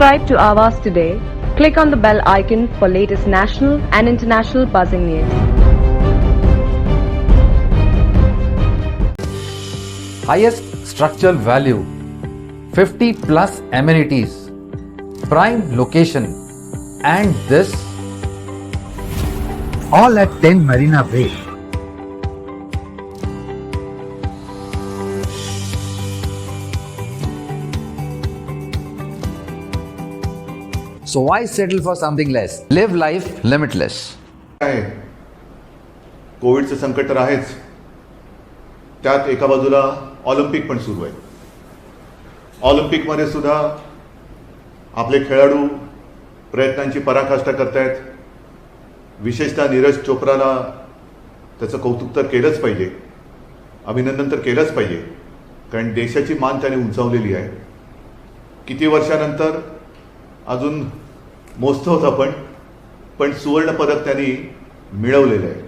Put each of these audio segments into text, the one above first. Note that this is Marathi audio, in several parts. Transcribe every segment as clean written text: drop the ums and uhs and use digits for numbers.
Subscribe to Awaaz today. Click on the bell icon for latest national and international buzzing news. Highest structural value, 50 plus amenities, prime location, and this all at 10 Marina Bay. So why settle for something less? Live life limitless. आहे कोविडचं संकट तर आहेच, त्यात एका बाजूला ऑलिम्पिक पण सुरू आहे. ऑलिम्पिकमध्ये सुद्धा आपले खेळाडू प्रयत्नांची पराकाष्ठा करतायत. विशेषतः नीरज चोप्राला त्याचं कौतुक तर केलंच पाहिजे, अभिनंदन तर केलंच पाहिजे, कारण देशाची मान त्याने उंचावलेली आहे. किती वर्षानंतर अजून मोजतो होता पण सुवर्ण पदक त्यांनी मिळवलेलं आहे.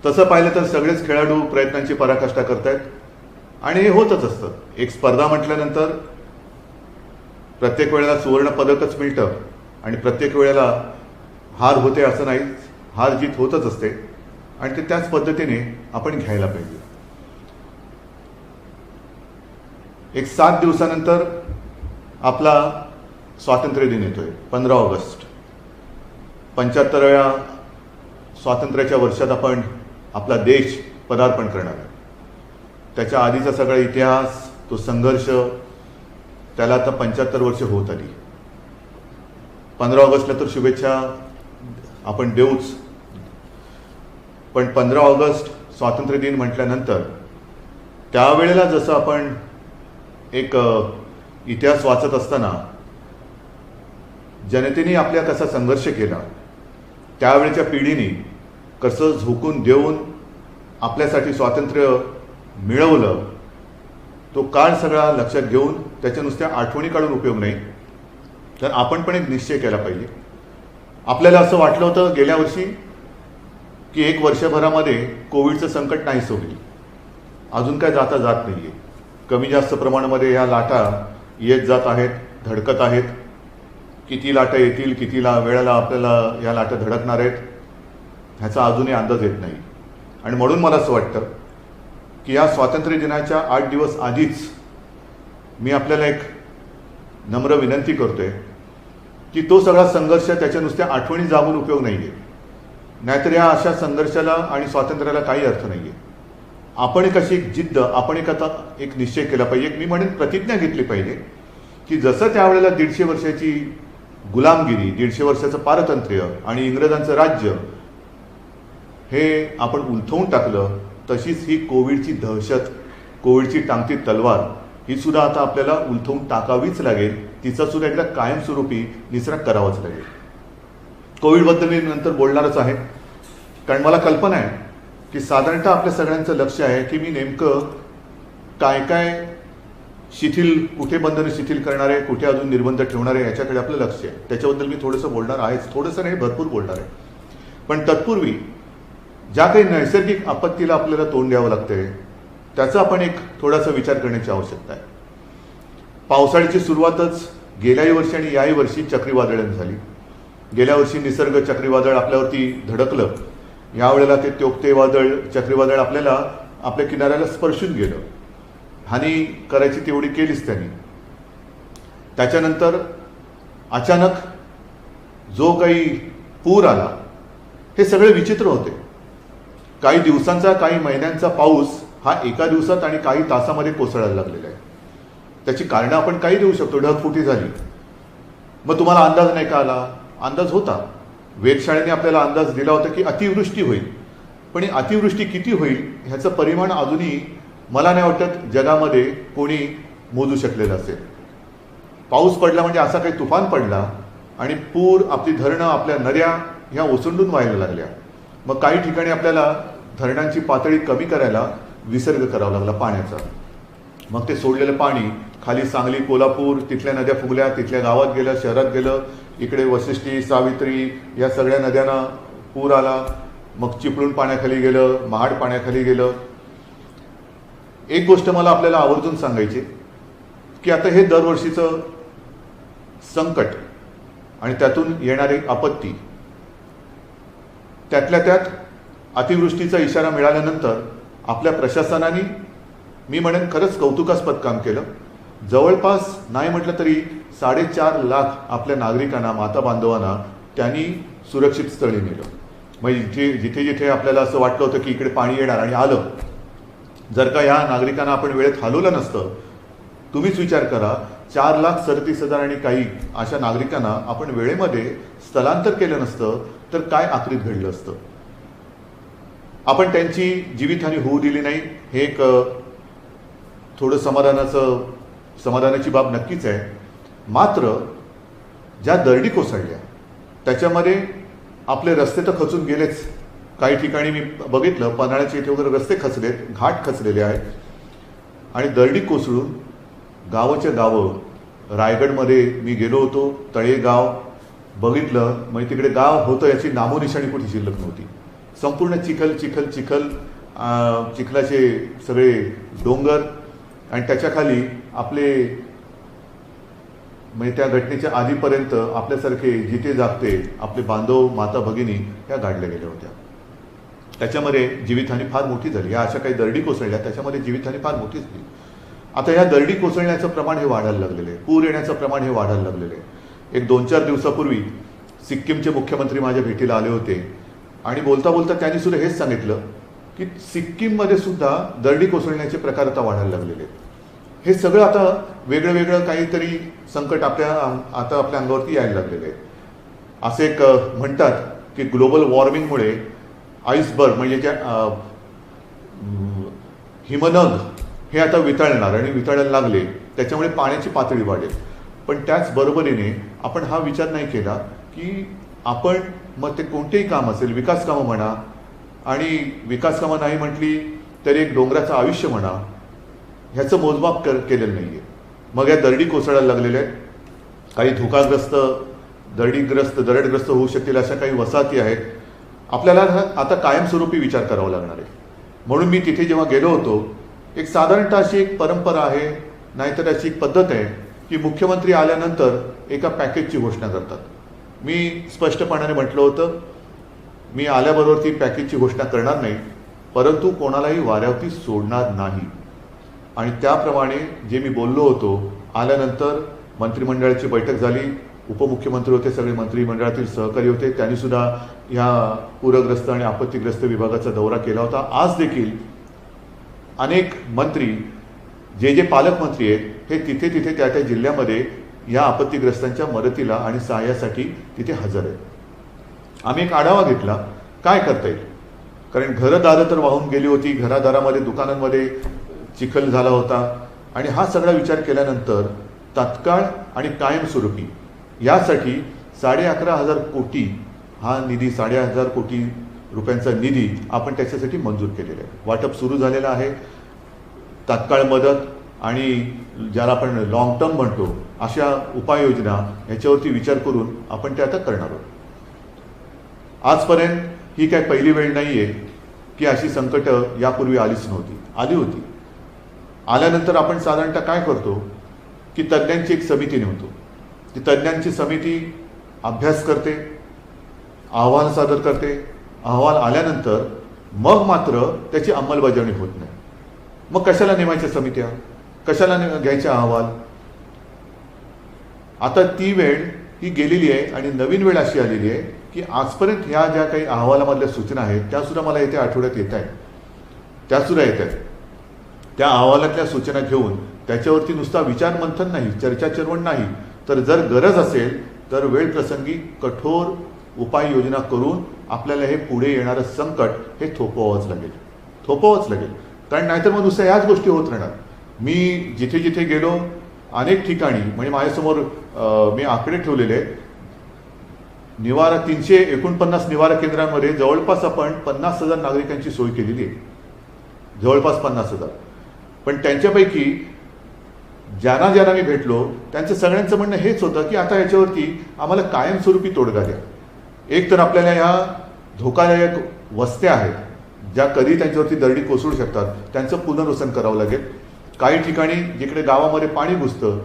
तसं पाहिलं तर सगळेच खेळाडू प्रयत्नांची पराकाष्ठा करतायत आणि हे होतच असतं. एक स्पर्धा म्हटल्यानंतर प्रत्येक वेळेला सुवर्ण पदकच मिळतं आणि प्रत्येक वेळेला हार होते असं नाही. हार जीत होतच असते आणि ते त्याच पद्धतीने आपण घ्यायला पाहिजे. एक 7 दिवसानंतर आपला स्वातंत्र्य दिन येतोय, 15 ऑगस्ट. 75व्या स्वातंत्र्याच्या वर्षात आपण आपला देश पदार्पण करणार आहे. त्याच्या आधीचा सगळा इतिहास, तो संघर्ष, त्याला आता 75 वर्ष होत आली. 15 ऑगस्टला तर शुभेच्छा आपण देऊच, पण 15 ऑगस्ट स्वातंत्र्य दिन म्हटल्यानंतर त्यावेळेला जसं आपण एक इतिहास वाचत असताना जनतेने आपल्या कसा संघर्ष केला, त्यावेळेच्या पिढीने कसं झोकून देऊन आपल्यासाठी स्वातंत्र्य मिळवलं, तो काळ सगळा लक्षात घेऊन त्याच्या नुसत्या आठवणी काढून उपयोग नाही, तर आपण पण एक निश्चय केला पाहिजे. आपल्याला असं वाटलं होतं गेल्या वर्षी की 1 वर्षभरामध्ये कोविडचं संकट नाही सोडली. अजून काय जाता जात नाही आहे. कमी जास्त प्रमाणामध्ये ह्या लाटा येत जात आहेत, धडकत आहेत. किती लाटा येतील, किती वेळेला आपल्याला या लाटा धडकणार आहेत ह्याचा अजूनही अंदाज येत नाही. आणि म्हणून मला असं वाटतं की या स्वातंत्र्य दिनाच्या 8 दिवस आधीच मी आपल्याला एक नम्र विनंती करतोय की तो सगळा संघर्ष त्याच्या नुसत्या आठवणी जागून उपयोग नाही आहे. नाहीतर या अशा संघर्षाला आणि स्वातंत्र्याला काही अर्थ नाही आहे. आपण एक अशी एक जिद्द, आपण एक आता एक निश्चय केला पाहिजे, एक मी म्हणेन प्रतिज्ञा घेतली पाहिजे की जसं त्यावेळेला 150 वर्षाची गुलामगिरी, 150 वर्षाचं पारतंत्र्य आणि इंग्रजांचं राज्य हे आपण उलथवून टाकलं, तशीच ही कोविडची दहशत, कोविडची टांगती तलवार ही सुद्धा आता आपल्याला उलथवून टाकावीच लागेल. तिचा सुद्धा एकदा कायमस्वरूपी निसरा करावाच लागेल. कोविडबद्दल मी नंतर बोलणारच आहे, कारण मला कल्पना आहे की साधारणतः आपल्या सगळ्यांचं लक्ष आहे की मी नेमकं काय काय शिथिल, कुठे बंधनं शिथिल करणार आहे, कुठे अजून निर्बंध ठेवणार आहे, याच्याकडे आपलं लक्ष आहे. त्याच्याबद्दल मी थोडंसं बोलणार आहेच, थोडंसं नाही भरपूर बोलणार आहे. पण तत्पूर्वी ज्या काही नैसर्गिक आपत्तीला आपल्याला तोंड द्यावं लागतंय त्याचा आपण एक थोडासा विचार करण्याची आवश्यकता आहे. पावसाळ्याची सुरुवातच गेल्याही वर्षी आणि याही वर्षी चक्रीवादळाने झाली. गेल्या वर्षी निसर्ग चक्रीवादळ आपल्यावरती धडकलं, यावेळेला ते तोक्ते वादळ, चक्रीवादळ आपल्याला आपल्या किनाऱ्याला स्पर्शून गेलं. हानी करायची तेवढी केलीच त्यांनी. त्याच्यानंतर अचानक जो काही पूर आला, हे सगळे विचित्र होते. काही दिवसांचा, काही महिन्यांचा पाऊस हा एका दिवसात आणि काही तासामध्ये कोसळायला लागलेला आहे. त्याची कारणं आपण काही देऊ शकतो. ढगफुटी झाली, मग तुम्हाला अंदाज नाही का आला? अंदाज होता. वेधशाळेने आपल्याला अंदाज दिला होता की अतिवृष्टी होईल, पण अतिवृष्टी किती होईल ह्याचं परिमाण अजूनही मला नाही वाटत जगामध्ये कोणी मोजू शकलेलं असेल. पाऊस पडला म्हणजे असा काही तुफान पडला आणि पूर, आपली धरणं, आपल्या नद्या ह्या ओसंडून व्हायला लागल्या. मग काही ठिकाणी आपल्याला धरणांची पातळी कमी करायला विसर्ग करावा लागला पाण्याचा. मग ते सोडलेलं पाणी खाली सांगली, कोल्हापूर, तिथल्या नद्या फुगल्या, तिथल्या गावात गेलं, शहरात गेलं. इकडे वशिष्ठी, सावित्री या सगळ्या नद्यांना पूर आला. मग चिपळूण पाण्याखाली गेलं, महाड पाण्याखाली गेलं. एक गोष्ट मला आपल्याला आवर्जून सांगायची की आता हे दरवर्षीचं संकट आणि त्यातून येणारी आपत्ती, त्यातल्या त्यात अतिवृष्टीचा इशारा मिळाल्यानंतर आपल्या प्रशासनाने मी म्हणेन खरंच कौतुकास्पद काम केलं. जवळपास नाही म्हटलं तरी 4.5 लाख आपल्या नागरिकांना, माता बांधवांना त्यांनी सुरक्षित स्थळी नेलं. म्हणजे जिथे जिथे आपल्याला असं वाटलं होतं की इकडे पाणी येणार आणि आलं, जर का या नागरिकांना आपण वेळेत हलवलं नसतं, तुम्हीच विचार करा, 4,37,000 आणि काही अशा नागरिकांना आपण वेळेमध्ये स्थलांतर केलं नसतं तर काय आखरीत घडलं असतं. आपण त्यांची जीवितहानी होऊ दिली नाही, हे एक थोडं समाधानाची बाब नक्कीच आहे. मात्र ज्या दरडी कोसळल्या त्याच्यामध्ये आपले रस्ते तर खचून गेलेच. काही ठिकाणी मी बघितलं, पन्हाळ्याच्या इथे वगैरे रस्ते खचलेत, घाट खचलेले आहेत. आणि दरडी कोसळून गावाच्या गावं, रायगडमध्ये मी गेलो होतो, तळेगाव बघितलं, म्हणजे तिकडे गाव होतं याची नामोनिशाणी कुठे शिल्लक नव्हती. संपूर्ण चिखल चिखल चिखल, चिखलाचे सगळे डोंगर आणि त्याच्याखाली आपले, म्हणजे त्या घटनेच्या आधीपर्यंत आपल्यासारखे जिथे जागते आपले बांधव, माता भगिनी ह्या गाडल्या गेल्या होत्या. त्याच्यामध्ये जीवितहानी फार मोठी झाली. या अशा काही दरडी कोसळल्या, त्याच्यामध्ये जीवितहानी फार मोठी झाली. आता ह्या दरडी कोसळण्याचं प्रमाण हे वाढायला लागलेलं आहे, पूर येण्याचं प्रमाण हे वाढायला लागलेलं आहे. एक 2-4 दिवसापूर्वी सिक्कीमचे मुख्यमंत्री माझ्या भेटीला आले होते आणि बोलता बोलता त्यांनी सुद्धा हेच सांगितलं की सिक्कीममध्ये सुद्धा दरडी कोसळण्याचे प्रकार आता वाढायला लागलेले आहेत. हे सगळं आता वेगळं वेगळं काहीतरी संकट आता आपल्या अंगावरती यायला लागलेलं आहे. असे एक म्हणतात की ग्लोबल वॉर्मिंगमुळे आईसबर्ग म्हणजे ज्या हिमनग हे आता वितळणार आणि वितळायला लागले, त्याच्यामुळे पाण्याची पातळी वाढेल. पण त्याच बरोबरीने आपण हा विचार नाही केला की आपण मग ते कोणतेही काम असेल, विकास कामं म्हणा, आणि विकास कामं नाही म्हटली तरी एक डोंगराचं आयुष्य म्हणा, ह्याचं मोजमाप केलेलं नाही आहे. मग या दरडी कोसळायला लागलेल्या आहेत. काही धोकाग्रस्त, दरडग्रस्त होऊ शकतील अशा काही वसाहती आहेत. आपल्याला आता कायमस्वरूपी विचार करावा लागणार आहे. म्हणून मी तिथे जेव्हा गेलो होतो, एक साधारणतः अशी एक परंपरा आहे, नाहीतर अशी एक पद्धत आहे की मुख्यमंत्री आल्यानंतर एका पॅकेजची घोषणा करतात. मी स्पष्टपणाने म्हटलं होतं, मी आल्याबरोबर ती पॅकेजची घोषणा करणार नाही, परंतु कोणालाही वाऱ्यावरती सोडणार नाही. आणि त्याप्रमाणे जे मी बोललो होतो, आल्यानंतर मंत्रिमंडळाची बैठक झाली, उपमुख्यमंत्री होते, सगळे मंत्रिमंडळातील सहकारी होते, त्यांनी सुद्धा ह्या पूरग्रस्त आणि आपत्तीग्रस्त विभागाचा दौरा केला होता. आज देखील अनेक मंत्री, जे पालकमंत्री आहेत, हे तिथे त्या त्या जिल्ह्यामध्ये या आपत्तीग्रस्तांच्या मदतीला आणि सहाय्यासाठी तिथे हजर आहेत. आम्ही एक आढावा घेतला काय करता येईल, कारण घरदारं तर वाहून गेली होती, घरादारामध्ये, दुकानांमध्ये चिखल झाला होता. आणि हा सगळा विचार केल्यानंतर तात्काळ आणि कायमस्वरूपी यासाठी 11,500 कोटी हा निधी, 11,500 कोटी रुपयांचा निधी आपण त्याच्यासाठी मंजूर केलेला आहे. वाटप सुरू झालेलं आहे. तात्काळ मदत आणि ज्याला आपण लॉंग टर्म म्हणतो अशा उपाययोजना ह्याच्यावरती विचार करून आपण ते आता करणार आहोत. आजपर्यंत ही काय पहिली वेळ नाही आहे की अशी संकटं यापूर्वी आलीच नव्हती, आली होती. आल्यानंतर आपण साधारणतः काय करतो की तज्ज्ञांची एक समिती नेमतो. ती तज्ज्ञांची समिती अभ्यास करते, अहवाल सादर करते. अहवाल आल्यानंतर मग मात्र त्याची अंमलबजावणी होत नाही. मग कशाला नेमायच्या समित्या, कशाला घ्यायच्या अहवाल. आता ती वेळ ही गेलेली आहे आणि नवीन वेळ अशी आलेली आहे की आजपर्यंत ह्या ज्या काही अहवालामधल्या सूचना आहेत त्यासुद्धा मला येत्या आठवड्यात येत आहेत, त्यासुद्धा येत आहेत. त्या अहवालातल्या सूचना घेऊन त्याच्यावरती नुसता विचार मंथन नाही, चर्चा चर्वण नाही, तर जर गरज असेल तर वेळ प्रसंगी कठोर उपाययोजना करून आपल्याला हे पुढे येणारं संकट हे थोपवावंच लागेल. कारण नाहीतर मग नुसत्या ह्याच गोष्टी होत राहणार. मी जिथे जिथे गेलो अनेक ठिकाणी, म्हणजे माझ्यासमोर मी आकडे ठेवलेले आहेत. 349 निवारा केंद्रांमध्ये जवळपास आपण 50,000 नागरिकांची सोय केलेली आहे, जवळपास 50,000. पण त्यांच्यापैकी ज्यांना मी भेटलो त्यांचं सगळ्यांचं म्हणणं हेच होतं की आता याच्यावरती आम्हाला कायमस्वरूपी तोडगा द्या. एक तर आपल्याला ह्या धोकादायक वस्त्या आहेत ज्या कधी त्यांच्यावरती दरडी कोसळू शकतात, त्यांचं पुनर्वसन करावं लागेल. काही ठिकाणी जिकडे गावामध्ये पाणी घुसतं,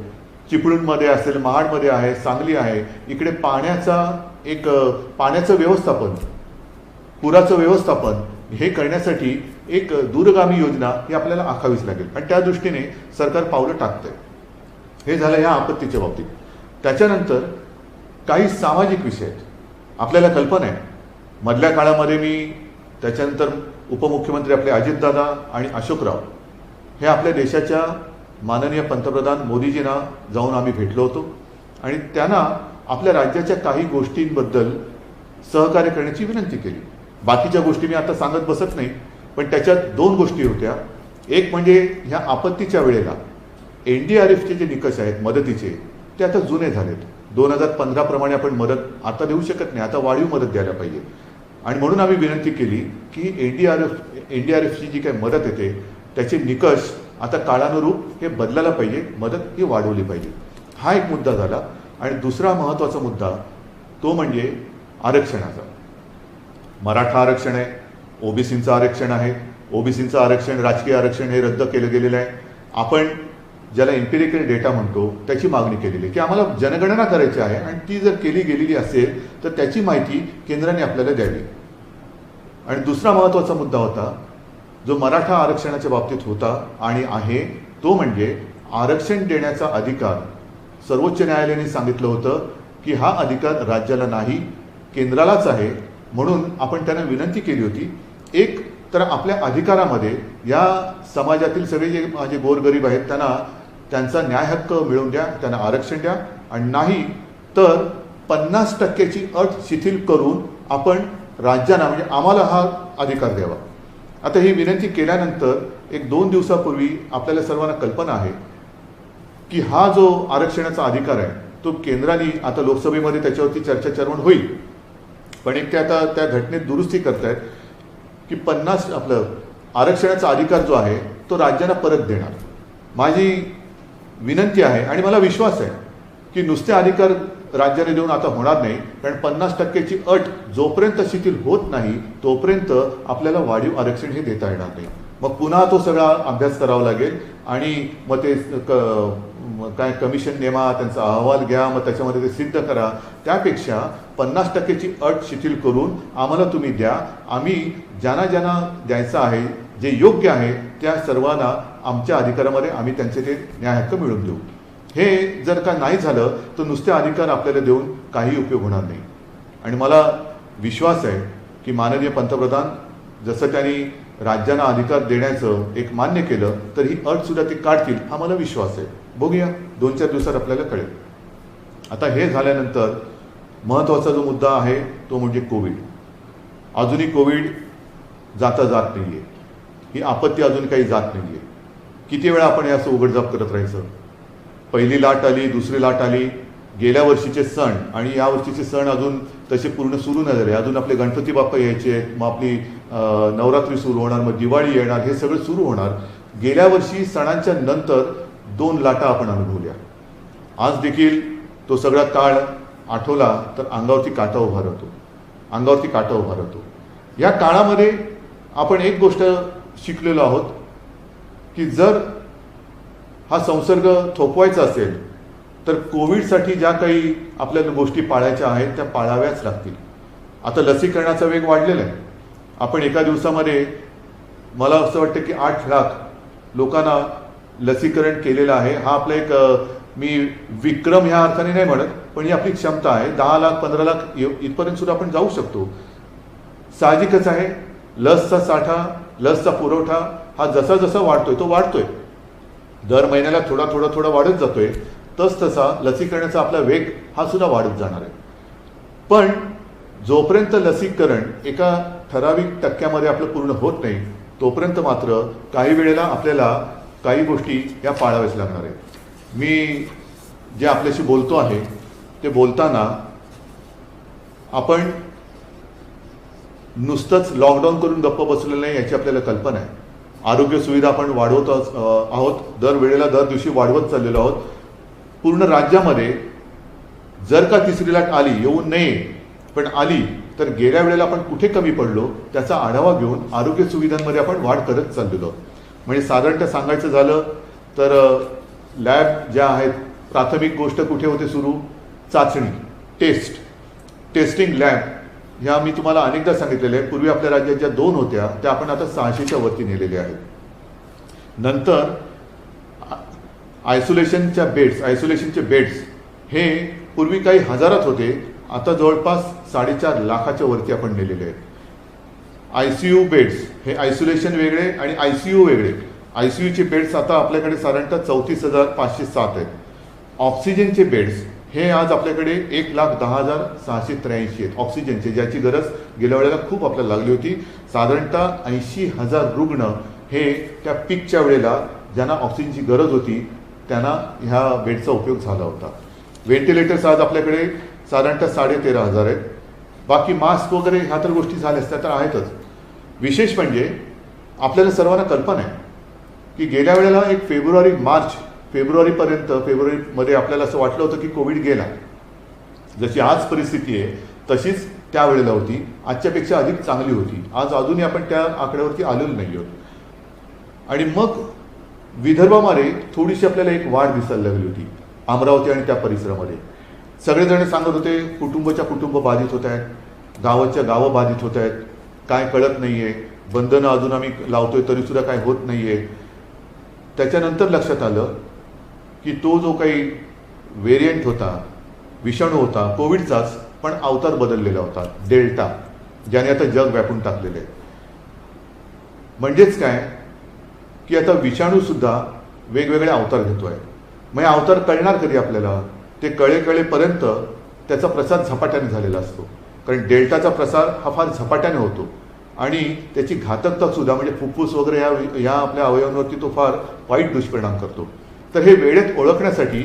चिपळूणमध्ये असेल, महाडमध्ये आहे, सांगली आहे, इकडे पाण्याचं व्यवस्थापन, पुराचं व्यवस्थापन हे करण्यासाठी एक दूरगामी योजना ही आपल्याला आखावीच लागेल आणि त्या दृष्टीने सरकार पावलं टाकतंय. हे झालं ह्या आपत्तीच्या बाबतीत. त्याच्यानंतर काही सामाजिक विषय आहेत. आपल्याला कल्पना आहे मधल्या काळामध्ये मी त्याच्यानंतर उपमुख्यमंत्री आपले अजितदादा आणि अशोकराव हे आपल्या देशाच्या माननीय पंतप्रधान मोदीजींना जाऊन आम्ही भेटलो होतो आणि त्यांना आपल्या राज्याच्या काही गोष्टींबद्दल सहकार्य करण्याची विनंती केली. बाकीच्या गोष्टी मी आता सांगत बसत नाही, पण त्याच्यात 2 गोष्टी होत्या. एक म्हणजे ह्या आपत्तीच्या वेळेला NDRFचे जे निकष आहेत मदतीचे ते आता जुने झालेत. 2015 प्रमाणे आपण मदत आता देऊ शकत नाही, आता वाढीव मदत द्यायला पाहिजे आणि म्हणून आम्ही विनंती केली की NDRFची जी काही मदत येते त्याचे निकष आता काळानुरूप हे बदलायला पाहिजे, मदत ही वाढवली पाहिजे. हा एक मुद्दा झाला. आणि दुसरा महत्त्वाचा मुद्दा तो म्हणजे आरक्षणाचा. मराठा आरक्षण आहे, ओबीसींचं आरक्षण आहे. ओबीसींचं आरक्षण, राजकीय आरक्षण हे रद्द केलं गेलेलं आहे. आपण ज्याला एम्पिरिकल डेटा म्हणतो त्याची मागणी केलेली आहे की आम्हाला जनगणना करायची आहे आणि ती जर केली गेलेली असेल तर त्याची माहिती केंद्राने आपल्याला द्यावी. आणि दुसरा महत्त्वाचा मुद्दा होता जो मराठा आरक्षणाच्या बाबतीत होता आणि आहे तो म्हणजे आरक्षण देण्याचा अधिकार सर्वोच्च न्यायालयाने सांगितलं होतं की हा अधिकार राज्याला नाही, केंद्रालाच आहे. म्हणून आपण त्यांना विनंती केली होती एक तर आपल्या अधिकारामध्ये या समाजातील सगळे जे माझे गोरगरीब आहेत त्यांना त्यांचा न्याय हक्क मिळवून द्या, त्यांना आरक्षण द्या आणि नाही तर 50% अट शिथिल करून आपण राज्यांना म्हणजे आम्हाला हा अधिकार द्यावा. आता ही विनंती केल्यानंतर 1-2 दिवसापूर्वी आपल्याला सर्वांना कल्पना आहे की हा जो आरक्षणाचा अधिकार आहे तो केंद्राने आता लोकसभेमध्ये त्याच्यावरती चर्चा होईल, पण एक ते आता त्या घटनेत दुरुस्ती करतायत की 50 आपलं आरक्षणाचा अधिकार जो आहे तो राज्यांना परत देणार. माझी विनंती आहे आणि मला विश्वास आहे की नुसते अधिकार राज्याने देऊन आता होणार नाही, कारण 50%ची अट जोपर्यंत शिथिल होत नाही तोपर्यंत आपल्याला वाढीव आरक्षण हे देता येणार नाही. मग पुन्हा तो सगळा अभ्यास करावा लागेल आणि मग ते काय कमिशन नेमा, त्यांचा अहवाल घ्या, मग त्याच्यामध्ये ते सिद्ध करा. त्यापेक्षा 50%ची अट शिथिल करून आम्हाला तुम्ही द्या, आम्ही ज्यांना ज्यांना द्यायचं आहे जे योग्य आहे त्या सर्वांना आमच्या अधिकारामध्ये आम्ही त्यांचे ते न्याय हक्क मिळवून देऊ. हे जर का नाही झालं तर नुसते अधिकार आपल्याला देऊन काही उपयोग होणार नाही. आणि मला विश्वास आहे की माननीय पंतप्रधान जसं त्यांनी राज्यांना अधिकार देण्याचं एक मान्य केलं तर ही अट सुद्धा ते काढतील हा मला विश्वास आहे. बघूया 2-4 दिवसात आपल्याला कळेल. आता हे झाल्यानंतर महत्त्वाचा जो मुद्दा आहे तो म्हणजे कोविड. अजूनही कोविड जात नाही आहे, ही आपत्ती अजून काही जात नाही आहे. किती वेळा आपण असं उघडझाप करत राहायचं. पहिली लाट आली, दुसरी लाट आली, गेल्या वर्षीचे सण आणि या वर्षीचे सण अजून तसे पूर्ण सुरू नाही झाले. अजून आपले गणपती बाप्पा यायचे आहेत, मग आपली नवरात्री सुरू होणार, मग दिवाळी येणार, हे सगळं सुरू होणार. गेल्या वर्षी सणांच्या नंतर 2 लाटा आपण अनुभवल्या. आज देखील तो सगळा काळ आठवला तर अंगावरती काटा उभा राहतो. या काळामध्ये आपण एक गोष्ट शिकलेलो आहोत की जर हा संसर्ग थोपवायचा असेल तर कोविडसाठी ज्या काही आपल्याला गोष्टी पाळायच्या आहेत त्या पाळाव्याच लागतील. आता लसीकरणाचा वेग वाढलेला आहे. आपण एका दिवसामध्ये मला असं वाटतं की 8 लाख लोकांना लसीकरण केलेलं आहे. हा आपला एक मी विक्रम ह्या अर्थाने नाही म्हणत, पण ही आपली क्षमता आहे. 10 लाख 15 लाख इथपर्यंत सुद्धा आपण जाऊ शकतो. साहजिकच आहे लसचा साठा, लसचा पुरवठा हा जसा जसा वाढतोय तो वाढतोय. दर महिन्याला थोडा वाढत जातोय. तसा लसीकरणाचा आपला वेग हा सुद्धा वाढत जाणार आहे. पण जोपर्यंत लसीकरण एका ठराविक टक्क्यामध्ये आपलं पूर्ण होत नाही तोपर्यंत मात्र काही वेळेला आपल्याला काही गोष्टी या पाळाव्याच लागणार आहेत. मी जे आपल्याशी बोलतो आहे ते बोलताना आपण नुसतंच लॉकडाऊन करून गप्प बसलेलं नाही याची आपल्याला कल्पना आहे. आरोग्य सुविधा आपण वाढवत आहोत, दर दिवशी वाढवत चाललेलो आहोत. पूर्ण राज्यामध्ये जर का तिसरी लाट आली, येऊन नये पण आली, तर गेल्या वेळेला आपण कुठे कमी पडलो त्याचा आढावा घेऊन आरोग्य सुविधांमध्ये आपण वाढ करत चाललेलो आहोत. म्हणजे साधारणतः सांगायचं झालं तर लॅब ज्या आहेत प्राथमिक गोष्ट कुठे होते सुरू? चाचणी, टेस्टिंग लॅब. ह्या मी तुम्हाला अनेकदा सांगितलेले आहे. पूर्वी आपल्या राज्यात ज्या 2 होत्या त्या आपण आता 600च्या वरती नेलेल्या आहेत. नंतर आयसोलेशनचे बेड्स हे पूर्वी काही हजारात होते, आता जवळपास 4.5 लाखाच्या वरती आपण नेलेले आहेत. ICU बेड्स, हे आयसोलेशन वेगळे आणि ICU वेगळे. ICUचे बेड्स आता आपल्याकडे साधारणतः 34,507 आहेत. ऑक्सिजनचे बेड्स हे आज आपल्याकडे 1,10,683 आहेत ऑक्सिजनचे, ज्याची गरज गेल्या वेळेला खूप आपल्याला लागली होती. साधारणतः 80,000 रुग्ण हे त्या पीकच्या वेळेला ज्यांना ऑक्सिजनची गरज होती त्यांना ह्या बेडचा उपयोग झाला होता. व्हेंटिलेटर्स आज आपल्याकडे साधारणतः 13,500 आहेत. बाकी मास्क वगैरे ह्या तर गोष्टी झाल्याच, त्या तर आहेतच. विशेष म्हणजे आपल्याला सर्वांना कल्पना आहे की गेल्या वेळेला एक फेब्रुवारीमध्ये आपल्याला असं वाटलं होतं की कोविड गेला. जशी आज परिस्थिती आहे तशीच त्यावेळेला होती, आजच्यापेक्षा अधिक चांगली होती. आज अजूनही आपण त्या आकड्यावरती आलेलो नाही आहोत. आणि मग विदर्भामध्ये थोडीशी आपल्याला एक वाढ दिसायला लागली होती अमरावती आणि त्या परिसरामध्ये. सगळेजण सांगत होते कुटुंब बाधित होत आहेत, गावाच्या गावं बाधित होत आहेत, काय कळत नाही आहे, बंधनं अजून आम्ही लावतोय तरीसुद्धा काय होत नाही आहे. त्याच्यानंतर लक्षात आलं की तो जो काही व्हेरियंट होता, विषाणू होता कोविडचाच, पण अवतार बदललेला होता, डेल्टा, ज्याने आता जग व्यापून टाकलेलं आहे. म्हणजेच काय की आता विषाणूसुद्धा वेगवेगळे अवतार घेतोय. मग अवतार कळणार कधी आपल्याला? ते कळेपर्यंत त्याचा प्रसार झपाट्याने झालेला असतो. कारण डेल्टाचा प्रसार हा फार झपाट्याने होतो आणि त्याची घातकता सुद्धा, म्हणजे फुफ्फुस वगैरे या आपल्या अवयवांवरती तो फार वाईट दुष्परिणाम करतो. तर हे वेळेत ओळखण्यासाठी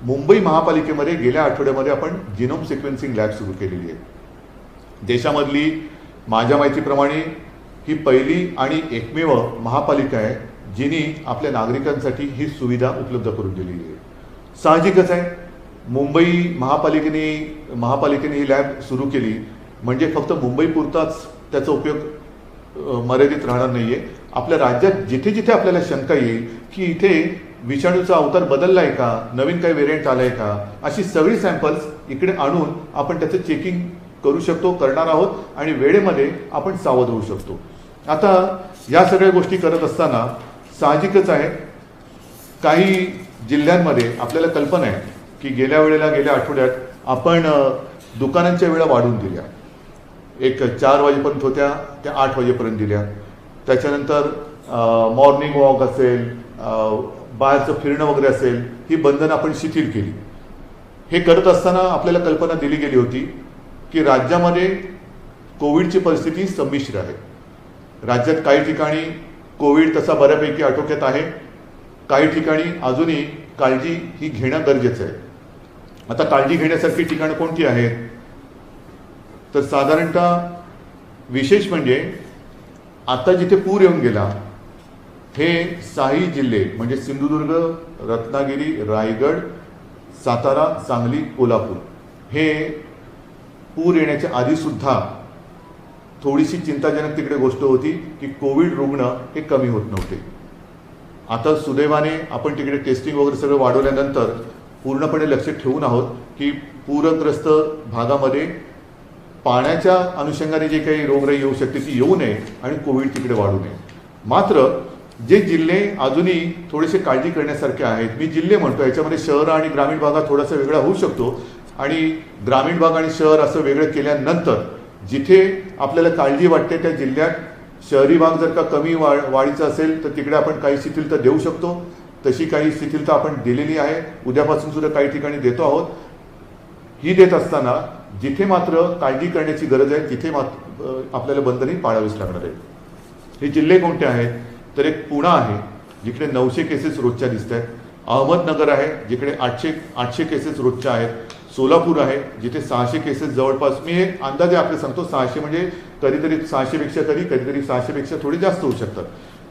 मुंबई महापालिकेमध्ये गेल्या आठवड्यामध्ये आपण जिनोम सिक्वेन्सिंग लॅब सुरू केलेली आहे. देशामधली माझ्या माहितीप्रमाणे ही पहिली आणि एकमेव महापालिका आहे जिने आपल्या नागरिकांसाठी ही सुविधा उपलब्ध करून दिलेली आहे. साहजिकच आहे, मुंबई महापालिकेने ही लॅब सुरू केली म्हणजे फक्त मुंबईपुरताच त्याचा उपयोग मर्यादित राहणार नाही आहे. आपल्या राज्यात जिथे जिथे आपल्याला शंका येईल की इथे विषाणूचा अवतार बदलला आहे का, नवीन काही व्हेरियंट आला आहे का, अशी सगळी सॅम्पल्स इकडे आणून आपण त्याचं चेकिंग करू शकतो, करणार आहोत आणि वेळेमध्ये आपण सावध होऊ शकतो. आता या सगळ्या गोष्टी करत असताना साहजिकच आहे काही जिल्ह्यांमध्ये आपल्याला कल्पना आहे की गेल्या आठवड्यात आपण दुकानांच्या वेळा वाढवून दिल्या. एक 4 वाजेपर्यंत होत्या त्या 8 वाजेपर्यंत दिल्या. त्याच्यानंतर मॉर्निंग वॉक असेल, बाहेरचं फिरणं वगैरे असेल, ही बंधनं आपण शिथिल केली. हे करत असताना आपल्याला कल्पना दिली गेली होती की राज्यामध्ये कोविडची परिस्थिती संमिश्र आहे. राज्यात काही ठिकाणी कोविड तसा बऱ्यापैकी आटोक्यात आहे, काही ठिकाणी अजूनही काळजी ही घेणं गरजेचं आहे. आता काळजी घेण्यासारखी ठिकाणं कोणती आहेत? तर साधारणतः विशेष म्हणजे आता जिथे पूर येऊन गेला हे 6 जिल्हे म्हणजे सिंधुदुर्ग, रत्नागिरी, रायगड, सातारा, सांगली, कोल्हापूर हे पूर येण्याच्या आधीसुद्धा थोडीशी चिंताजनक तिकडे गोष्ट होती की कोविड रुग्ण हे कमी होत नव्हते. आता सुदैवाने आपण तिकडे टेस्टिंग वगैरे सगळं वाढवल्यानंतर पूर्णपणे लक्ष ठेवून आहोत की पूरग्रस्त भागामध्ये पाण्याच्या अनुषंगाने जे काही रोगराई येऊ शकते ती येऊ नये आणि कोविड तिकडे वाढू नये. मात्र जे जिल्हे अजूनही थोडेसे काळजी करण्यासारखे आहेत, मी जिल्हे म्हणतो, याच्यामध्ये शहर आणि ग्रामीण भागात थोडासा वेगळा होऊ शकतो आणि ग्रामीण भाग आणि शहर असं वेगळं केल्यानंतर जिथे आपल्याला काळजी वाटते त्या जिल्ह्यात शहरी भाग जर का कमी वाढीचा असेल तर तिकडे आपण काही शिथिलता देऊ शकतो. तशी काही शिथिलता आपण दिलेली आहे, उद्यापासून सुद्धा काही ठिकाणी देतो आहोत. ही देत असताना जिथे मात्र काळजी करण्याची गरज आहे तिथे मात्र आपल्याला बंधने पाळावीच लागणार आहे. हे जिल्हे कोणते आहेत? तर एक पुणे आहे जिकडे 900 केसेस रोजच्या दिसत आहेत, अहमदनगर आहे जिकडे 800 केसेस रोजच्या आहेत, सोलापूर आहे जिथे 600 केसेस जवळपास, मी हे अंदाजे आपले सांगतो, 600 म्हणजे कधीतरी 600पेक्षा कधीतरी 600पेक्षा थोडी जास्त होऊ शकतात.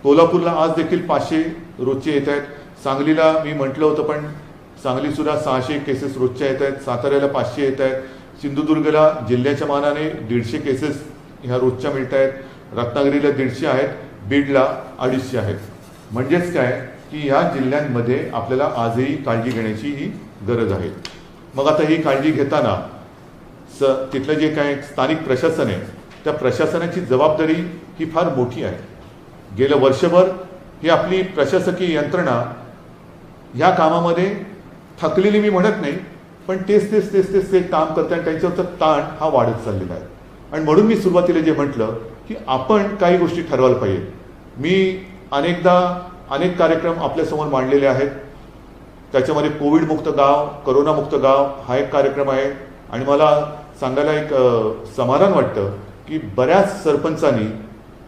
कोल्हापूरला आज देखील 500 रोजचे येत आहेत. सांगलीला मी म्हटलं होतं पण सांगलीसुद्धा 600 केसेस रोजच्या येत आहेत. साताऱ्याला 500 येत आहेत. सिंधुदुर्गला जिल्ह्याच्या मानाने 150 केसेस ह्या रोजच्या मिळत आहेत. रत्नागिरीला 150 आहेत. बीडला 250 आहेत. म्हणजेच काय की ह्या जिल्ह्यांमध्ये आपल्याला आजही काळजी घेण्याची ही गरज आहे. मग आता ही काळजी घेताना तिथलं जे काय स्थानिक प्रशासन आहे त्या प्रशासनाची जबाबदारी ही फार मोठी आहे. गेलं वर्षभर ही आपली प्रशासकीय यंत्रणा ह्या कामामध्ये थकलेली मी म्हणत नाही, पण तेच ते काम करते आणि त्यांच्यावरचा ताण हा वाढत चाललेला आहे. आणि म्हणून मी सुरुवातीला जे म्हटलं की आपण काही गोष्टी ठरवायला पाहिजे. मी अनेक कार्यक्रम आपल्यासमोर मांडलेले आहेत. त्याच्यामध्ये कोविडमुक्त गाव, करोनामुक्त गाव हा एक कार्यक्रम आहे. आणि मला सांगायला एक समाधान वाटतं की बऱ्याच सरपंचांनी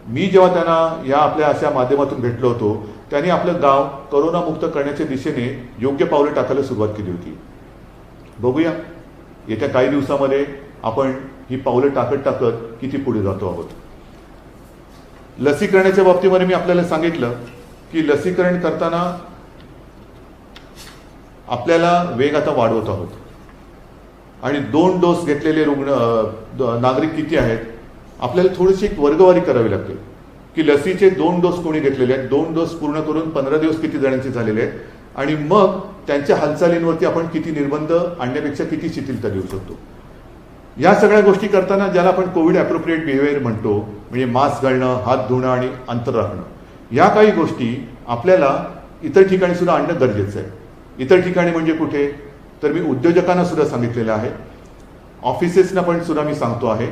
मी जेव्हा त्यांना या आपल्या अशा माध्यमातून भेटलो होतो त्यांनी आपलं गाव करोनामुक्त करण्याच्या दिशेने योग्य पावलं टाकायला सुरुवात केली होती. बघूया येत्या काही दिवसामध्ये आपण ही पावलं टाकत किती पुढे जातो आहोत. लसीकरणाच्या बाबतीमध्ये मी आपल्याला सांगितलं की लसीकरण करताना आपल्याला वेग आता वाढवत आहोत. आणि 2 डोस घेतलेले नागरिक किती आहेत आपल्याला थोडीशी एक वर्गवारी करावी लागते की लसीचे 2 डोस कोणी घेतलेले आहेत, 2 डोस पूर्ण करून 15 दिवस किती जणांचे झालेले आहेत आणि मग त्यांच्या हालचालींवरती आपण किती निर्बंध आणण्यापेक्षा किती शिथिलता देऊ शकतो. या सगळ्या गोष्टी करताना ज्याला आपण कोविड ॲप्रोप्रिएट बिहेवियर म्हणतो, म्हणजे मास्क घालणं, हात धुणं आणि अंतर राखणं, या काही गोष्टी आपल्याला इतर ठिकाणी सुद्धा आणणं गरजेचं आहे. इतर ठिकाणी म्हणजे कुठे तर मी उद्योजकांना सुद्धा सांगितलेलं आहे, ऑफिसेसना पण सुद्धा मी सांगतो आहे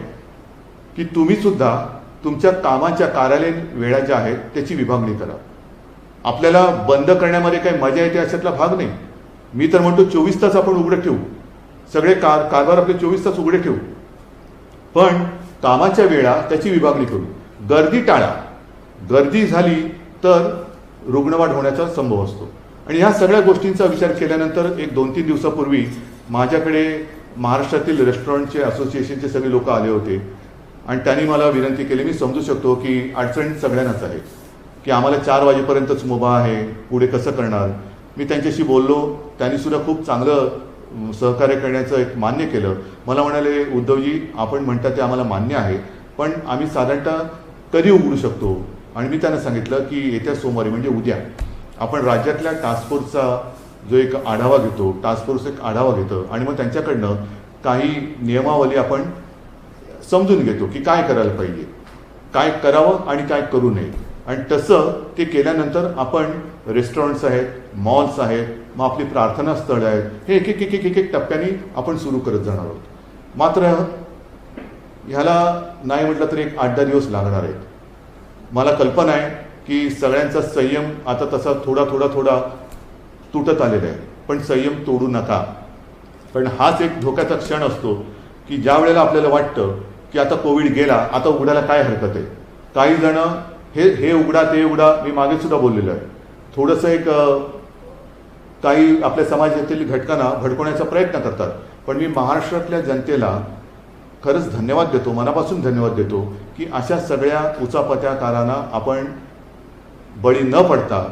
की तुम्ही सुद्धा तुमच्या कामाच्या कार्यालयीन वेळा ज्या आहेत त्याची विभागणी करा. आपल्याला बंद करण्यामध्ये काही मजा येते अशातला भाग नाही. मी तर म्हणतो 24 तास आपण उघडे ठेवू, सगळे कारभार आपले 24 तास उघडे ठेवू, पण कामाच्या वेळा त्याची विभागणी करू. गर्दी टाळा. गर्दी झाली तर रुग्णवाढ होण्याचा संभव असतो. आणि ह्या सगळ्या गोष्टींचा विचार केल्यानंतर एक 2-3 दिवसापूर्वी माझ्याकडे महाराष्ट्रातील रेस्टॉरंटचे असोसिएशनचे सगळे लोक आले होते आणि त्यांनी मला विनंती केली. मी समजू शकतो की अडचण सगळ्यांनाच आहे की आम्हाला 4 वाजेपर्यंतच मुभा आहे, पुढे कसं करणार. मी त्यांच्याशी बोललो, त्यांनी सुद्धा खूप चांगलं सहकार्य करण्याचं एक मान्य केलं. मला म्हणाले, उद्धवजी आपण म्हणता ते आम्हाला मान्य आहे, पण आम्ही साधारणतः कधी उघडू शकतो. आणि मी त्यांना सांगितलं की येत्या सोमवारी म्हणजे उद्या आपण राज्यातल्या टास्क फोर्सचा जो एक आढावा घेतो, टास्क फोर्स एक आढावा घेतं आणि मग त्यांच्याकडनं काही नियमावली आपण समजून घेतो की काय करायला पाहिजे, काय करावं आणि काय करू नये. आणि तसं ते केल्यानंतर आपण रेस्टॉरंट्स आहेत, मॉल्स आहेत, मग आपली प्रार्थना स्थळं आहेत, हे एक टप्प्याने आपण सुरू करत जाणार आहोत. मात्र ह्याला नाही म्हटलं तर एक 8-10 दिवस लागणार आहेत. मला कल्पना आहे की सगळ्यांचा संयम आता तसा थोडा तुटत आलेला आहे, पण संयम तोडू नका. पण हाच एक धोक्याचा क्षण असतो की ज्या वेळेला आपल्याला वाटतं की आता कोविड गेला, आता उघडायला काय हरकत आहे. काही जण हे उघडा ते उघडा, मी मागे सुद्धा बोललेलो आहे, थोडंसं एक काही आपल्या समाजातील घटकांना भडकवण्याचा प्रयत्न करतात. पण मी महाराष्ट्रातल्या जनतेला खरंच धन्यवाद देतो, मनापासून धन्यवाद देतो की अशा सगळ्या उचापत्याकारांना आपण बळी न पडता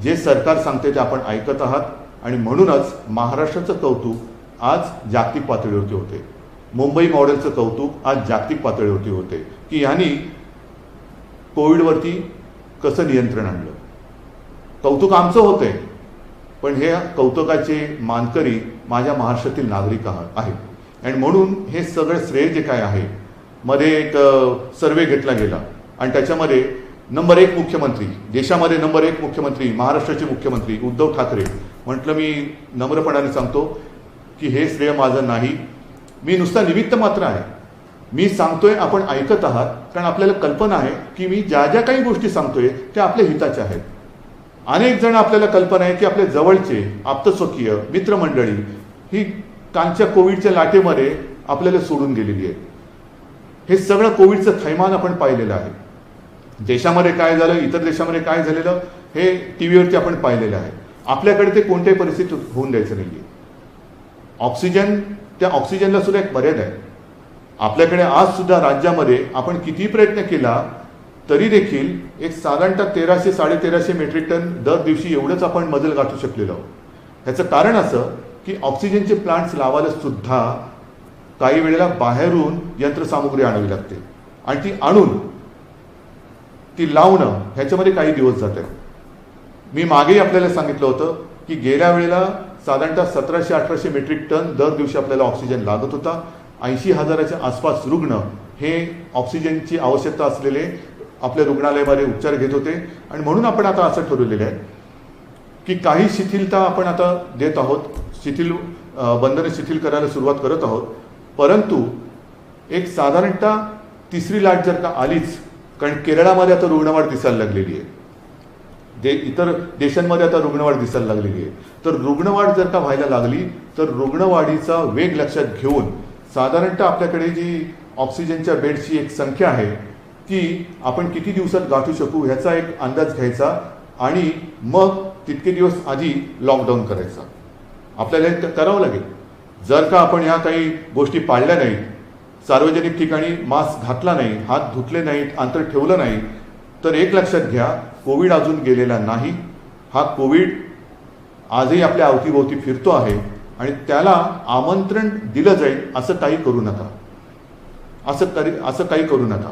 जे सरकार सांगते ते आपण ऐकत आहात. आणि म्हणूनच महाराष्ट्राचं कौतुक आज जागतिक पातळीवरती होते. मुंबई मॉडेलचं कौतुक आज जागतिक पातळीवरती होते की ह्यांनी कोविडवरती कसं नियंत्रण आणलं. कौतुक आमचं होतंय, पण हे कौतुकाचे मानकरी माझ्या महाराष्ट्रातील नागरिक आहेत. आणि म्हणून हे सगळं श्रेय जे काय आहे, मध्ये एक सर्वे घेतला गेला आणि त्याच्यामध्ये नंबर 1 मुख्यमंत्री, देशामध्ये नंबर 1 मुख्यमंत्री, महाराष्ट्राचे मुख्यमंत्री उद्धव ठाकरे. म्हटलं मी नम्रपणाने सांगतो की हे श्रेय माझं नाही, मी नुसता निमित्त मात्र आहे. मी सांगतोय, आपण ऐकत आहात, कारण आपल्याला कल्पना आहे की मी ज्या ज्या काही गोष्टी सांगतोय त्या आपल्या हिताच्या आहेत. अनेक जण आपल्याला कल्पना आहे की आपले जवळचे आप्तस्वकीय मित्रमंडळी ही कालच्या कोविडच्या लाटेमध्ये आपल्याला सोडून गेलेली आहे. हे सगळं कोविडचं थैमान आपण पाहिलेलं आहे. देशामध्ये काय झालं, इतर देशामध्ये काय झालेलं हे टीव्हीवरती आपण पाहिलेलं आहे. आपल्याकडे ते कोणत्याही परिस्थितीत होऊन द्यायचं नाही. ऑक्सिजन, त्या ऑक्सिजनला सुद्धा एक मर्यादा आहे. आपल्याकडे आज सुद्धा राज्यामध्ये आपण किती प्रयत्न केला तरी देखील एक साधारणतः 1300-1350 मेट्रिक टन दर दिवशी एवढंच आपण मजल गाठू शकलेलो आहोत. ह्याचं कारण असं की ऑक्सिजनचे प्लांट्स लावायला सुद्धा काही वेळेला बाहेरून यंत्रसामुग्री आणावी लागते आणि ती आणून ती लावणं ह्याच्यामध्ये काही दिवस जात आहेत. मी मागेही आपल्याला सांगितलं होतं की गेल्या वेळेला साधारणतः 1700-1800 मेट्रिक टन दर दिवशी आपल्याला ऑक्सिजन लागत होता. 80,000च्या आसपास रुग्ण हे ऑक्सिजनची आवश्यकता असलेले आपल्या रुग्णालयामध्ये उपचार घेत होते. आणि म्हणून आपण आता असं ठरवलेलं आहे की काही शिथिलता आपण आता देत आहोत, बंधने शिथिल करायला सुरुवात करत आहोत. परंतु एक साधारणतः तिसरी लाट जर का आलीच, कारण केरळामध्ये आता रुग्णवाढ दिसायला लागलेली आहे, इतर देशांमध्ये आता रुग्णवाढ दिसायला लागलेली आहे, तर रुग्णवाढ जर का व्हायला लागली तर रुग्णवाढीचा वेग लक्षात घेऊन साधारणतः आपल्याकडे जी ऑक्सिजनच्या बेडची एक संख्या आहे ती आपण किती दिवसात गाठू शकू ह्याचा एक अंदाज घ्यायचा आणि मग तितके दिवस आधी लॉकडाऊन करायचा. आपल्याला हे करावं लागेल. जर का आपण ह्या काही गोष्टी पाळल्या नाहीत, सार्वजनिक ठिकाणी मास्क घातला नाही, हात धुतले नाहीत, अंतर ठेवलं नाही, तर एक लक्षात घ्या, कोविड अजून गेलेला नाही. हा कोविड आजही आपल्या अवतीभोवती फिरतो आहे आणि त्याला आमंत्रण दिलं जाईल असं काही करू नका. असं काही करू नका.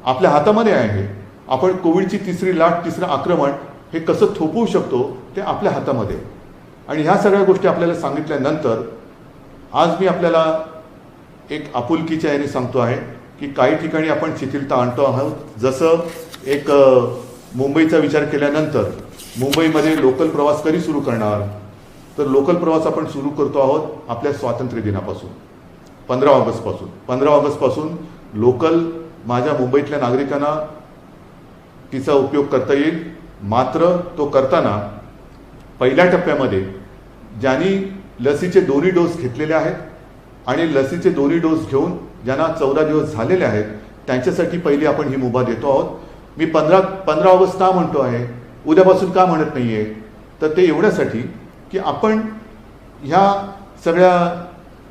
आपल्या हातामध्ये आहे. आपण कोविडची तिसरी लाट, तिसरं आक्रमण हे कसं थोपवू शकतो ते आपल्या हातामध्ये. आणि ह्या सगळ्या गोष्टी आपल्याला सांगितल्यानंतर आज मी आपल्याला एक आपुलकीच्या याने सांगतो आहे की काही ठिकाणी आपण शिथिलता आणतो आहोत. जसं एक मुंबईचा विचार केल्यानंतर मुंबईमध्ये लोकल प्रवास कधी सुरू करणार, तर लोकल प्रवास आपण सुरू करतो आहोत आपल्या स्वातंत्र्य दिनापासून, 15 ऑगस्टपासून. 15 ऑगस्टपासून लोकल माझ्या मुंबईतल्या नागरिकांना तिचा उपयोग करता येईल. मात्र तो करताना पहिल्या टप्प्यामध्ये ज्यांनी लसीचे 2 डोस घेतलेले आहेत आणि लसीचे 2 डोस घेऊन ज्यांना 14 दिवस झालेले आहेत त्यांच्यासाठी पहिली आपण ही मुभा देतो आहोत. मी 15 ऑगस्ट का म्हणतो आहे, उद्यापासून का म्हणत नाही आहे, तर ते एवढ्यासाठी की आपण ह्या सगळ्या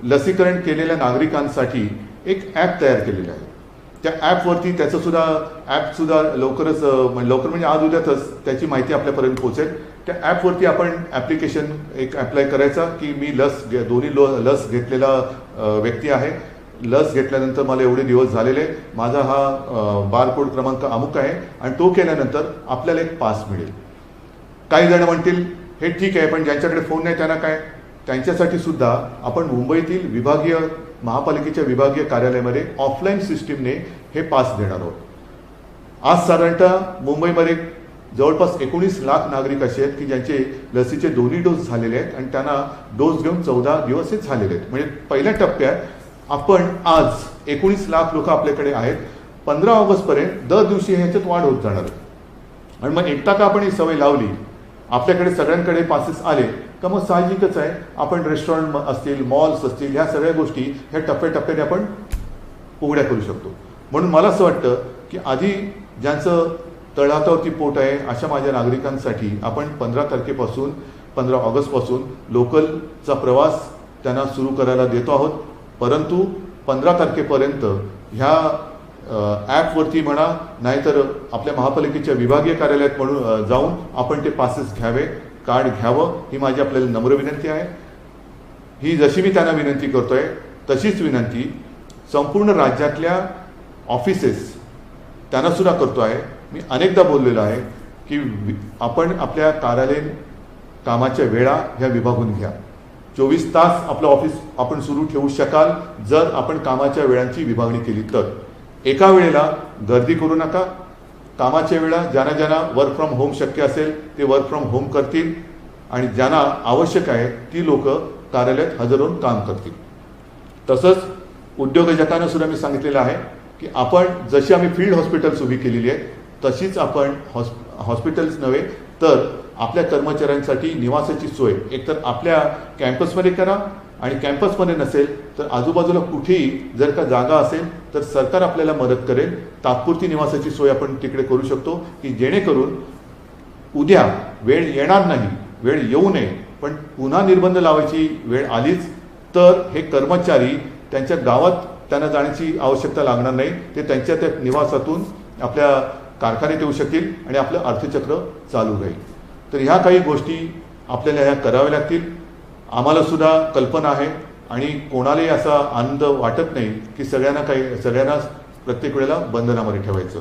लसीकरण केलेल्या नागरिकांसाठी एक ॲप तयार केलेलं आहे. त्या ॲपवरती ॲपसुद्धा लवकरच लवकर म्हणजे आज उद्यातच त्याची माहिती आपल्यापर्यंत पोहोचेल. त्या ॲपवरती आपण ॲप्लिकेशन एक अप्लाय करायचा की मी लस घेतलेला व्यक्ती आहे, लस घेतल्यानंतर मला एवढे दिवस झालेले, माझा हा बारकोड क्रमांक अमुक आहे, आणि तो केल्यानंतर आपल्याला एक पास मिळेल. काही जण म्हणतील हे ठीक आहे, पण ज्यांच्याकडे फोन नाही त्यांना काय, त्यांच्यासाठी सुद्धा आपण मुंबईतील महापालिकेच्या विभागीय कार्यालयामध्ये ऑफलाईन सिस्टीमने हे पास देणार आहोत. आज साधारणतः मुंबईमध्ये जवळपास 19 लाख नागरिक असे आहेत की ज्यांचे लसीचे 2 डोस झालेले आहेत आणि त्यांना डोस घेऊन 14 दिवस झालेले आहेत. म्हणजे पहिल्या टप्प्यात आपण आज 19 लाख लोक आपल्याकडे आहेत. 15 ऑगस्टपर्यंत दर दिवशी ह्याच्यात वाढ होत जाणार आहे. आणि मग एकदा का आपण ही सवय लावली, आपल्याकडे सगळ्यांकडे पासेस आले का मग साहजिकच आहे आपण रेस्टॉरंट असतील, मॉल्स असतील, ह्या सगळ्या गोष्टी ह्या टप्प्याटप्प्याने आपण उघड्या करू शकतो. म्हणून मला असं वाटतं की आधी ज्यांचं तळहातावरती पोट आहे अशा माझ्या नागरिकांसाठी आपण 15 ऑगस्टपासून लोकलचा प्रवास त्यांना सुरू करायला देतो आहोत. परंतु 15 तारखेपर्यंत ह्या ॲपवरती म्हणा, नाहीतर आपल्या महापालिकेच्या विभागीय कार्यालयात म्हणून जाऊन आपण ते पासेस घ्यावे, कार्ड घ्यावं, ही माझी आपल्याला नम्र विनंती आहे. ही जशी मी त्यांना विनंती करतोय तशीच विनंती संपूर्ण राज्यातल्या ऑफिसेस त्यांना सुद्धा करतो आहे. मी अनेकदा बोललेलो आहे की आपण आपल्या कार्यालयीन कामाच्या वेळा ह्या विभागून घ्या. 24 तास आपलं ऑफिस आपण सुरू ठेवू शकाल जर आपण कामाच्या वेळांची विभागणी केली तर. एका वेळेला गर्दी करू नका. कामाच्या वेळा ज्यांना वर्क फ्रॉम होम शक्य असेल ते वर्क फ्रॉम होम करतील आणि ज्यांना आवश्यक आहे ती लोक कार्यालयात हजर होऊन काम करतील. तसंच उद्योजकांना सुद्धा मी सांगितलेलं आहे की आपण जशी आम्ही फील्ड हॉस्पिटल्स उभी केलेली आहे तशीच आपण हॉस्पिटल्स नव्हे तर आपल्या कर्मचाऱ्यांसाठी निवासाची सोय एकतर आपल्या कॅम्पसमध्ये करा आणि कॅम्पसमध्ये नसेल तर आजूबाजूला कुठेही जर का जागा असेल तर सरकार आपल्याला मदत करेल. तात्पुरती निवासाची सोय आपण तिकडे करू शकतो की जेणेकरून उद्या वेळ येणार नाही, वेळ येऊ नये, पण पुन्हा निर्बंध लावायची वेळ आलीच तर हे कर्मचारी त्यांच्या गावात त्यांना जाण्याची आवश्यकता लागणार नाही. ते त्यांच्या त्या निवासातून आपल्या कारखान्यात येऊ शकतील आणि आपलं अर्थचक्र चालू राहील. तर ह्या काही गोष्टी आपल्याला ह्या कराव्या लागतील. आम्हाला सुद्धा कल्पना आहे आणि कोणालाही असा आनंद वाटत नाही की सगळ्यांना प्रत्येक वेळेला बंधनामध्ये ठेवायचं.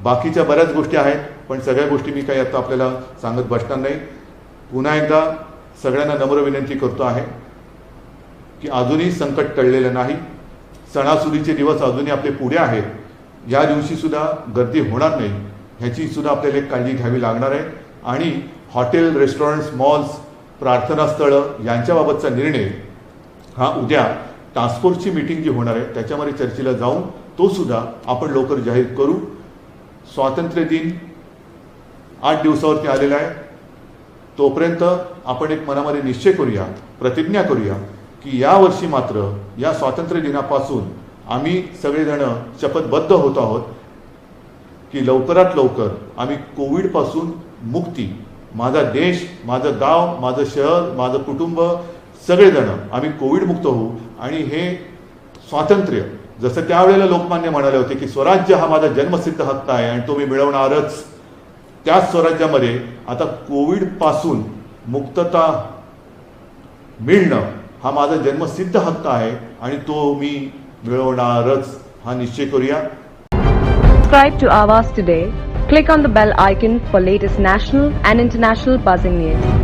बाकीच्या बऱ्याच गोष्टी आहेत, पण सगळ्या गोष्टी मी काही आता आपल्याला सांगत बसणार नाही. पुन्हा एकदा सगळ्यांना नम्र विनंती करतो आहे की अजूनही संकट टळलेलं नाही. सणासुदीचे दिवस अजूनही आपले पुढे आहेत. या दिवशी सुद्धा गर्दी होणार नाही ह्याची सुद्धा आपल्याला एक काळजी घ्यावी लागणार आहे. आणि हॉटेल, रेस्टॉरंट्स, मॉल्स, प्रार्थनास्थळं यांच्याबाबतचा निर्णय हा उद्या टास्क फोर्सची मीटिंग जी होणार आहे त्याच्यामध्ये चर्चेला जाऊन तो सुद्धा आपण लवकर जाहीर करू. स्वातंत्र्य दिन 8 दिवसावरती आलेला आहे. तोपर्यंत आपण एक मनामध्ये निश्चय करूया, प्रतिज्ञा करूया की यावर्षी मात्र या स्वातंत्र्य दिनापासून आम्ही सगळेजण शपथबद्ध होत आहोत की लवकरात लवकर आम्ही कोविडपासून मुक्ती, माझा देश, माझं गाव, माझं शहर, माझं कुटुंब, सगळेजण आम्ही कोविडमुक्त होऊ. आणि हे स्वातंत्र्य जसं त्यावेळेला लोकमान्य म्हणाले होते की स्वराज्य हा माझा जन्मसिद्ध हक्क आहे आणि तो मी मिळवणारच, त्याच स्वराज्यामध्ये आता कोविडपासून मुक्तता मिळणं हा माझा जन्मसिद्ध हक्क आहे आणि तो मी मिळवणारच हा निश्चय करूया. Subscribe to Awaaz today. Click on the bell icon for latest national and international buzzing news.